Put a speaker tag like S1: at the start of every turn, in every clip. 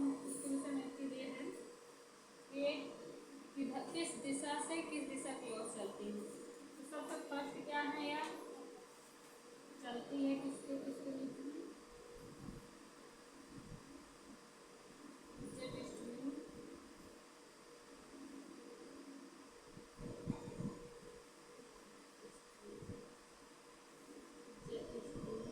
S1: इसके विषय में चीज ये है कि किस दिशा से किस दिशा की ओर चलती है। तो सबसे फर्स्ट क्या है यार, चलती है किसके किसके बीच में, जेट स्ट्रीम, जेट स्ट्रीम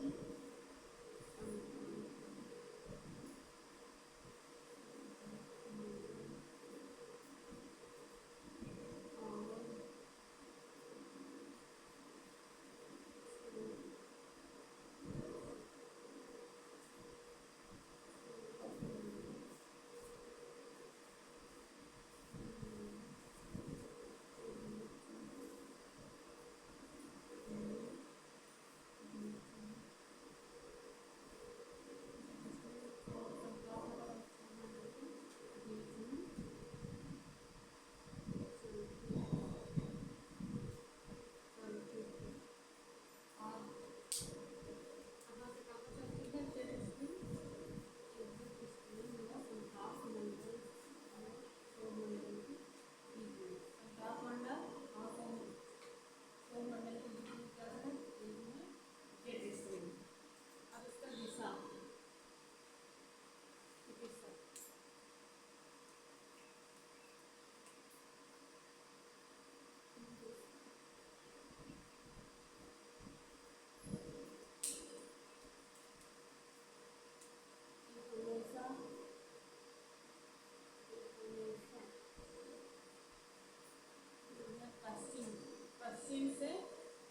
S1: पश्चिम से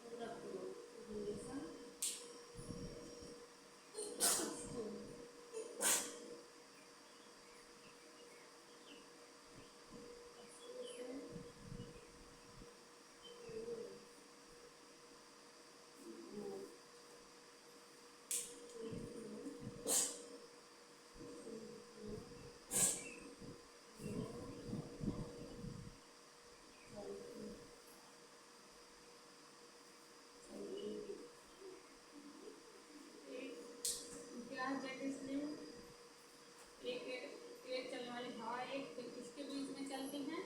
S1: पूरब की ओर, हमेशा जेट स्ट्रीम एक तेज चलने वाली हवा एक किसके बीच में चलती हैं,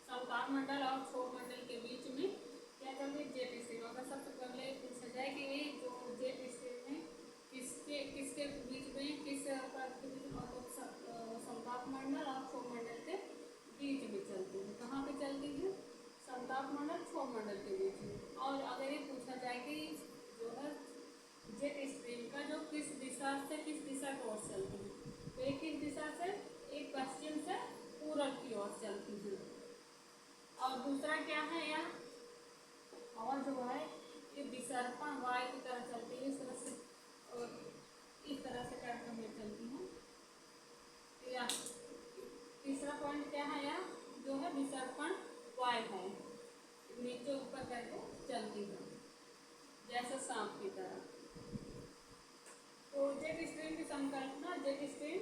S1: समताप मंडल और क्षोभ मंडल के बीच में क्या चलती है, जेट स्ट्रीम। अगर सबसे पहले पूछा जाए कि ये जो जेट स्ट्रीम है किसके किसके बीच में, किस परत के बीच में, तो समताप मंडल और क्षोभ मंडल के बीच में चलती है। कहाँ पे चलती है, समताप मंडल क्षोभ मंडल के बीच में। और अगर ये पूछा जाए कि जो है जेट स्ट्रीम का जो किस दिशा से किस दिशा की ओर चलती है, तो एक किस दिशा से, एक पश्चिम से पूरब की ओर चलती है। और दूसरा क्या है यार, और जो है ये विसर्पण वायु की तरह चलती है, इस तरह से और इस तरह से करके में चलती है। या तीसरा पॉइंट क्या है यार, जो है विसर्पण वायु है, नीचे ऊपर करके चलती है जैसे सांप की तरह। तो जेट स्ट्रीम की संकल्पना, जेट स्ट्रीम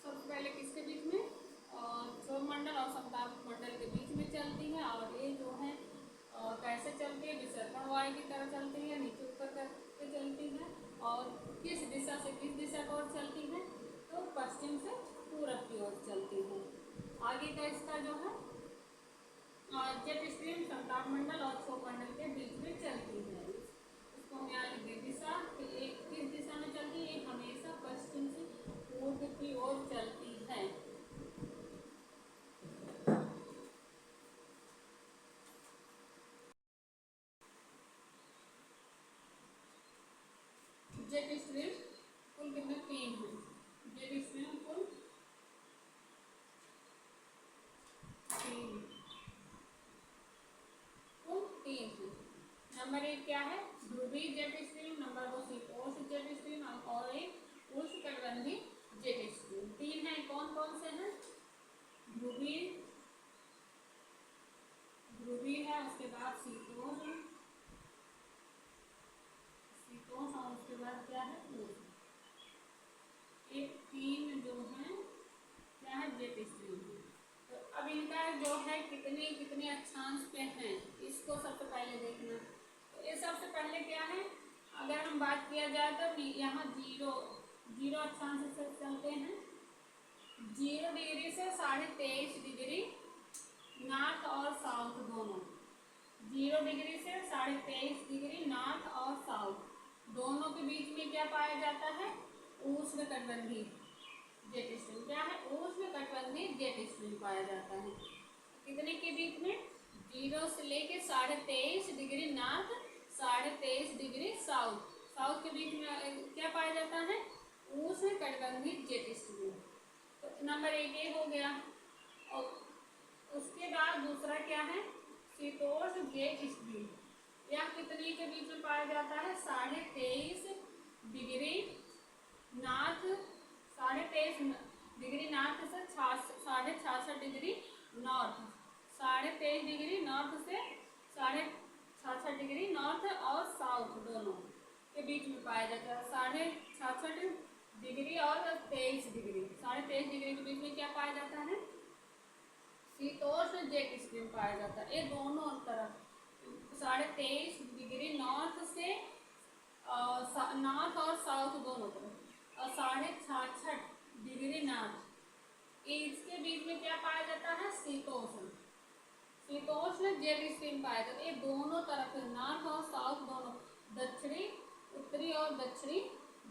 S1: सबसे पहले किसके बीच में, क्षोभ मंडल और समताप मंडल के बीच में चलती है। और ये जो है कैसे चलती है, विसर्पण वायु की तरह चलती है, नीचे ऊपर करके चलती है। और किस दिशा से किस दिशा की ओर चलती है, तो पश्चिम से पूरब की ओर चलती है। आगे का इसका जो है जेट स्ट्रीम समताप मंडल और क्षोभ मंडल के बीच में चलती है। इसको हम यहाँ लिख दें, दिशा एक किस दिशा में चलती है, हमेशा पश्चिम से पूर्व की ओर चलती है। जेट स्ट्रीम कुल कितने, 3 है। जेट स्ट्रीम कुल 3 है। नंबर 1 क्या है, ध्रुवीय जेट स्ट्रीम, नंबर 2 शीतोष्ण जेट स्ट्रीम और एक उष्णकटिबंधीय जेट स्ट्रीम। 3 है, कौन कौन से हैं, ध्रुवीय है, उसके बाद शीतोष्ण और उसके बाद क्या है उष्ण। एक 3 जो है क्या है, जेट स्ट्रीम। तो अब इनका जो है कितने कितने अक्षांश पे हैं, इसको सबसे पहले देखना। तो ये सबसे पहले क्या है, अगर हम बात किया जाए तो यहाँ 0 अक्षांश से चलते हैं, 0 डिग्री से 23.5 डिग्री नॉर्थ और साउथ दोनों। 0 डिग्री से 23.5 डिग्री नॉर्थ और साउथ दोनों के बीच में क्या पाया जाता है? उष्णकटिबंधीय जेट स्ट्रीम। क्या है? उष्णकटिबंधीय जेट स्ट्रीम पाया जाता है। कितने के बीच में? 0 से लेके 23.5 degree north 23.5 degree south south के बीच में क्या पाया जाता है? उष्णकटिबंधीय जेट स्ट्रीम। तो नंबर 1 ये हो गया। और उसके बाद दूसरा क्या है? शीतोष्ण जेट स्ट्रीम। यह कितने के बीच में पाया जाता है? 23.5 डिग्री नॉर्थ 23.5 डिग्री नॉर्थ से 66.5 डिग्री नॉर्थ 23.5 डिग्री नॉर्थ से 66.5 डिग्री नॉर्थ और साउथ दोनों के बीच में पाया जाता है। 66.5 डिग्री और 23 डिग्री 23.5 डिग्री के बीच में क्या पाया जाता है? शीतोष्ण जेट स्ट्रीम पाया जाता है। ये दोनों तरफ 23.5 डिग्री नॉर्थ से नॉर्थ और साउथ दोनों तरफ और 66.5 डिग्री नॉर्थ इसके बीच में क्या पाया जाता है? शीतोष्ण जेट स्ट्रीम पाया जाता है। ये दोनों तरफ नॉर्थ और साउथ दोनों दक्षिणी उत्तरी और दक्षिणी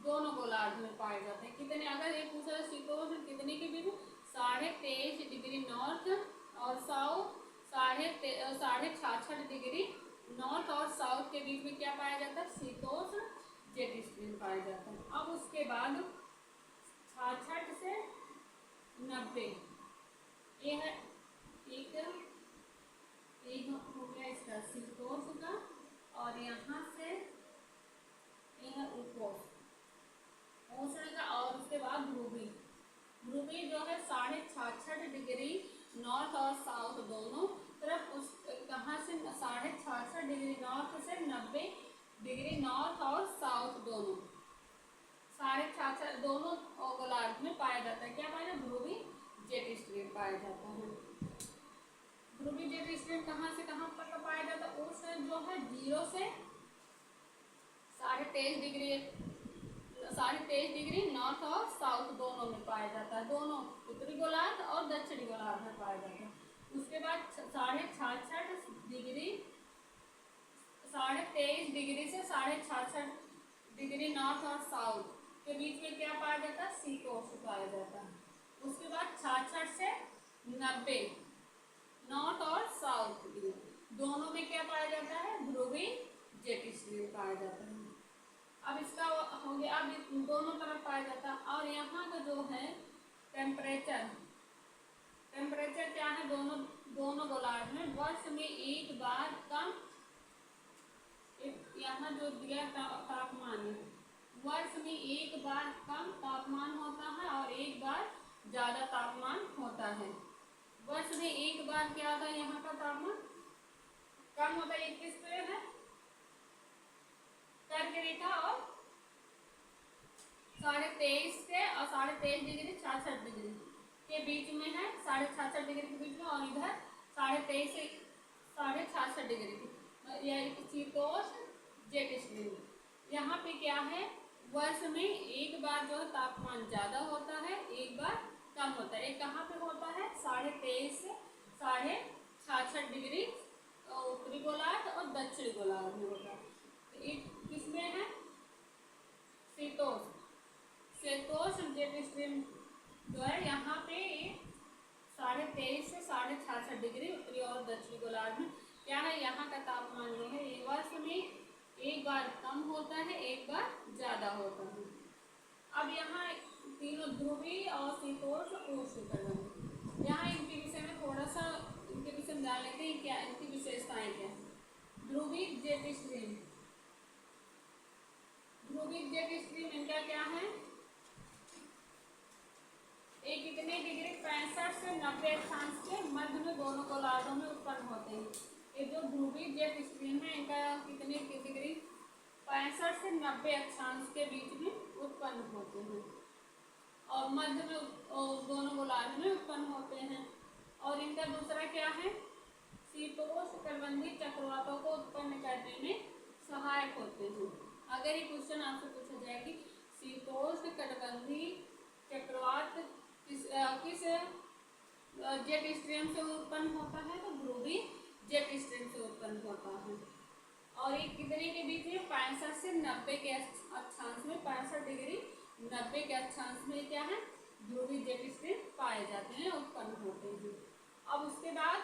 S1: दोनों गोलार्ध में पाए जाते हैं। कितने? अगर ये पूछा है शीतोष्ण कितने के बीच में? 23.5 डिग्री नॉर्थ और साउथ 66.5 डिग्री नॉर्थ और साउथ के बीच में क्या पाया जाता है? शीतोष्ण जेट स्ट्रीम पाया जाता है। अब उसके बाद 66 से 90 ये है एक हो गया इसका शीतोष्ण का। और यहाँ से यह है उपोष्ण का। और उसके बाद ध्रुवी जो है 66.5 डिग्री नॉर्थ और साउथ दोनों तरफ उस कहाँ से 66.5 डिग्री नॉर्थ से 90 डिग्री नॉर्थ और साउथ दोनों 66.5 दोनों गोलार्ध में पाया जाता है। क्या पाया जाता है? ध्रुवी जेट स्ट्रीम पाया जाता है। ध्रुवी जेट स्ट्रीम कहाँ से कहाँ तक पाया जाता है? उष्ण जो है 0 से 23.5 डिग्री नॉर्थ और साउथ दोनों में पाया जाता है। दोनों उत्तरी गोलार्ध और दक्षिणी गोलार्ध में पाया जाता है। उसके बाद 66.5 डिग्री 23.5 डिग्री से 66.5 डिग्री नॉर्थ और साउथ के बीच में क्या पाया जाता है? शीतोष्ण पाया जाता है। उसके बाद 66 से 90 नॉर्थ और साउथ दोनों में क्या पाया जाता है? ध्रुवी जेट स्ट्रीम पाया जाता है। अब इसका हो गया। अब दोनों तरफ पाया जाता है। और यहाँ का जो है टेम्परेचर क्या है? दोनों गोलार्ध में वर्ष में एक बार कम यहाँ जो दिया तापमान है वर्ष में एक बार कम तापमान होता है और एक बार ज़्यादा तापमान होता है। वर्ष में एक बार क्या होता है? यहाँ का तापमान कम होता है। 21 पे है कर्क रेखा और 23.5 से और 23.5 डिग्री 66 डिग्री के बीच में है। 66.5 डिग्री के बीच में और इधर 23.5 से 66 डिग्री यह शीतोष्ण जेट स्ट्रीम। यहाँ पे क्या है? वर्ष में एक बार जो तापमान ज़्यादा होता है एक बार कम होता है। कहाँ पे होता है? 23.5 से 66 डिग्री उत्तरी गोलार्ध और दक्षिणी गोलार्ध में होता है। किसमें है? शीतोष्ण जेट स्ट्रीम जो है यहाँ पे 23.5 से 66 डिग्री उत्तरी और दक्षिणी गोलार्ध में क्या है? यहाँ का तापमान जो है वर्ष में एक बार कम होता है एक बार ज़्यादा होता है। अब यहाँ तीनों ध्रुवी और शीतोष्ण उष्णकटिबंधीय यहाँ इनके विषय में थोड़ा सा इनके विषय में जान लेते हैं। क्या इनकी विशेषताएं क्या है? ध्रुवी जेट स्ट्रीम इनका क्या है? एक कितने डिग्री 65 से 90 अक्षांश के मध्य में दोनों गोलार्धों में उत्पन्न होते हैं। ये जो ध्रुवी जेट स्ट्रीम है इनका कितने डिग्री 65 से 90 अक्षांश के बीच में उत्पन्न होते हैं और मध्य में दोनों गोलार्ध में उत्पन्न होते हैं। और इनका दूसरा क्या है? शीतोष्णकटिबंधीय चक्रवातों को उत्पन्न करने में सहायक होते हैं। अगर ये क्वेश्चन आपसे पूछा जाए कि शीतोष्णकटिबंधीय चक्रवात किस किस जेट स्ट्रीम से उत्पन्न होता है? तो ध्रुवीय जेट स्ट्रीम से उत्पन्न होता है। और ये कितने के बीच में? 65 से 90 के अक्षांश में, 65 डिग्री 90 के अक्षांश में क्या है? ध्रुवीय जेट स्ट्रीम पाए जाते हैं, उत्पन्न होते हैं। अब उसके बाद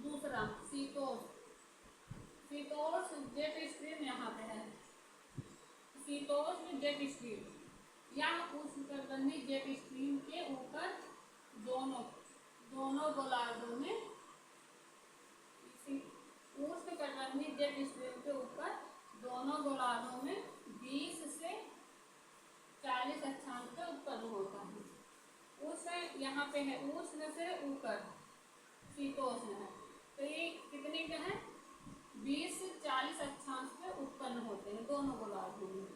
S1: दूसरा शीतोष्ण जेट स्ट्रीम यहाँ पे है। शीतोष्ण जेट स्ट्रीम या उष्णकटिबंधीय जेट स्ट्रीम के ऊपर दोनों गोलार्धों में, उष्णकटिबंधीय जेट स्ट्रीम के ऊपर दोनों गोलार्धों में 20 से 40 अक्षांश पे उत्पन्न होता है। उष्ण यहाँ पे है, उष्ण से ऊपर शीतोष्ण है, तो ये कितने का है? 20 से 40 अक्षांश पे उत्पन्न होते हैं दोनों गोलार्धों में।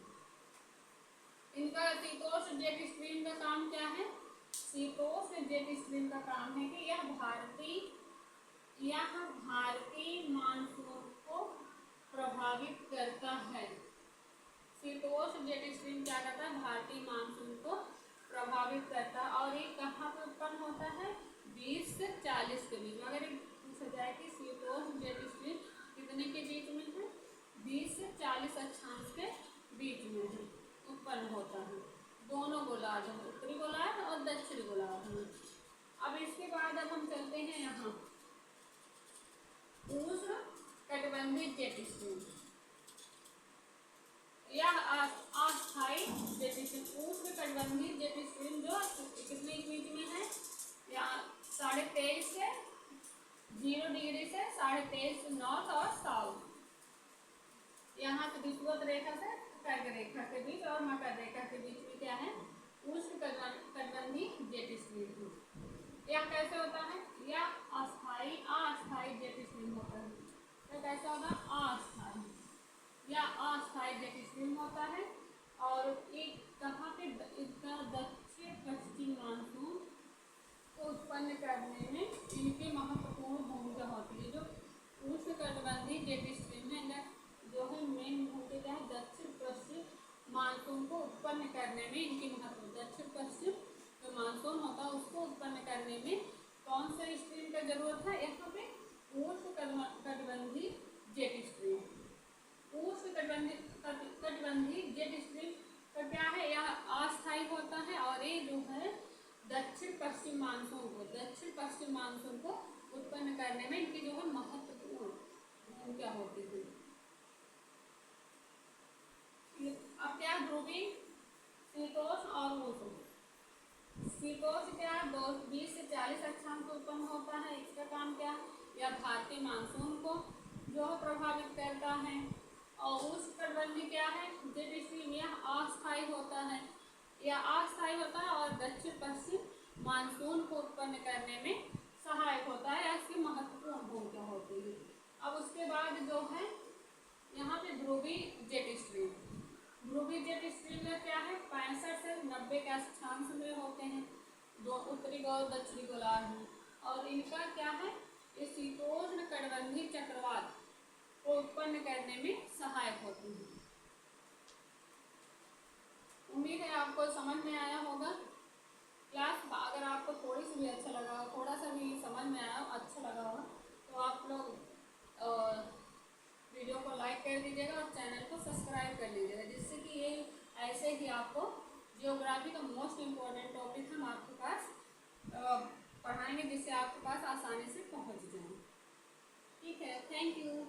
S1: इनका शीतोष्ण जेट स्ट्रीम का काम क्या है? शीतोष्ण जेट स्ट्रीम का काम है कि यह भारतीय मानसून को प्रभावित करता है। शीतोष्ण जेट स्ट्रीम क्या करता है? भारतीय मानसून को प्रभावित करता है। और ये कहाँ पे उत्पन्न होता है? 20 से 40 के बीच। अगर पूछा जाए कि शीतोष्ण जेट स्ट्रीम कितने के बीच में है? 20 से 40 अक्षांश के बीच में है, उत्पन्न होता है दोनों गोलार्ध, उत्तरी गोलार्ध और दक्षिणी गोलार्ध में। अब इसके बाद अब हम चलते हैं यहाँ उष्णकटिबंधीय जेट स्ट्रीम या अस्थायी जेट स्ट्रीम। उष्णकटिबंधीय जेट स्ट्रीम जो कितने के बीच में है? या 23.5 से 0 डिग्री से 23.5 नॉर्थ और साउथ, यहाँ से विषुवत रेखा से कर्क रेखा के बीच और मकर रेखा के बीच में क्या है? उष्णकटिबंधीय जेट स्ट्रीम। यह कैसे होता है? यह अस्थायी जेट स्ट्रीम होता है। यह कैसा होता है? अस्थायी या अस्थायी जेट स्ट्रीम होता है। और एक कहाँ पे? इसका दक्षिण पश्चिम मानसून को उत्पन्न करने में इनकी महत्वपूर्ण भूमिका होती है। जो उष्णकटिबंधीय जेट स्ट्रीम है, जो है मेन भूमिका क्या है? दक्षिण पश्चिम मानसून को उत्पन्न करने में इनकी महत्व। दक्षिण पश्चिम जो मानसून होता है उसको उत्पन्न करने में कौन से स्ट्रीम का जरूरत है? यहाँ पे उष्णकटिबंधीय जेट स्ट्रीम। उष्णकटिबंधीय जेट स्ट्रीम का क्या है? यह अस्थायी होता है और ये जो है दक्षिण पश्चिम मानसून को उत्पन्न करने में इनकी जो है महत्वपूर्ण भूमिका होती है। अब क्या? ध्रुवीय, शीतोष्ण और उष्ण। शीतोष्ण क्या? 20 से 40 अक्षांश उत्पन्न होता है। इसका काम क्या? यह भारतीय मानसून को जो प्रभावित करता है। और उष्णकटिबंधीय क्या है? जेट स्ट्रीम, यह अस्थायी होता है, और दक्षिण पश्चिम मानसून को उत्पन्न करने में सहायक होता है। इसकी महत्वपूर्ण भूमिका होती है। अब उसके बाद जो है यहाँ पे ध्रुवीय जेट स्ट्रीम। ध्रुवीय जेट स्ट्रीम में क्या है? 65 से 90 के अक्षांश में होते हैं, दो उत्तरी और दक्षिणी गोलार्ध में। और इनका क्या है? ये शीतोष्णकटिबंधीय चक्रवात को उत्पन्न करने में सहायक होती है। उम्मीद है आपको समझ में आया होगा क्लास। अगर आपको थोड़ी सी भी अच्छा लगा हो, थोड़ा सा भी समझ में आया, अच्छा लगा हो, तो आप लोग वीडियो को लाइक कर दीजिएगा और चैनल को सब्सक्राइब कर लीजिएगा, जिससे कि ये ऐसे ही आपको जियोग्राफी का मोस्ट इम्पोर्टेंट टॉपिक हम आपके पास पढ़ाएंगे, जिससे आपके पास आसानी से पहुंच जाए। ठीक है, थैंक यू।